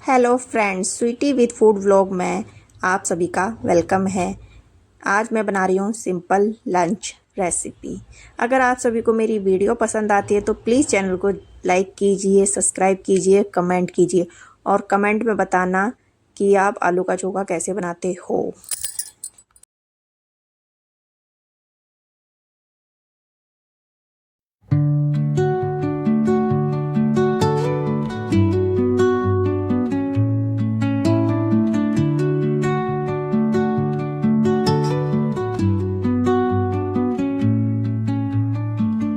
Hello friends, Sweety with food vlog में आप सभी का वेलकम है। आज मैं बना रही हूँ सिंपल लंच रेसिपी। अगर आप सभी को मेरी वीडियो पसंद आती है तो प्लीज़ चैनल को लाइक कीजिए, सब्सक्राइब कीजिए, कमेंट कीजिए और कमेंट में बताना कि आप आलू का चोखा कैसे बनाते हो।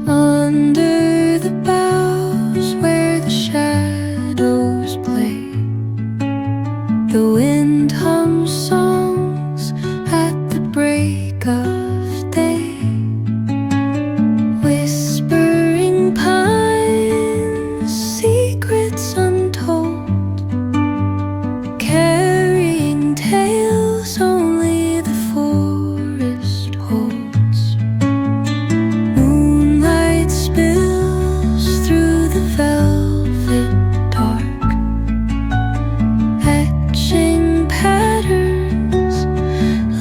Under the boughs where the shadows play, the wind hums songs at the break of day. Whispering pines, secrets untold, carrying tales only the forest holds. Moonlight spills through the velvet dark, etching patterns,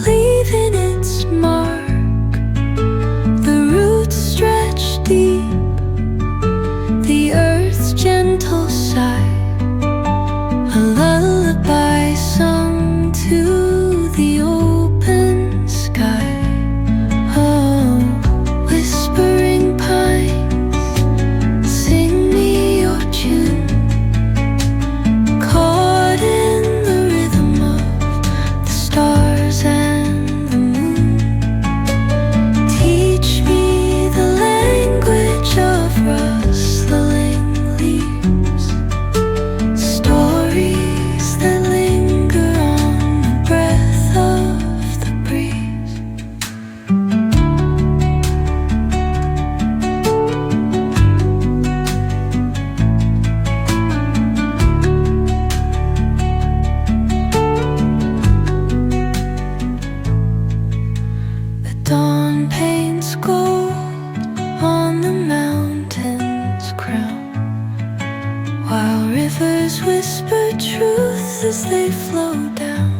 leaving its mark. The roots stretch deep, the earth's gentle sigh, a lullaby sung to the open sky. Oh, whispering pines, sing me your tune, caught in the rhythm of the stars and the moon. Teach me the language of rustling leaves, stories that linger on the breath of the breeze. The dawn paints gold on the mountain's crown, while rivers whisper truth as they flow down.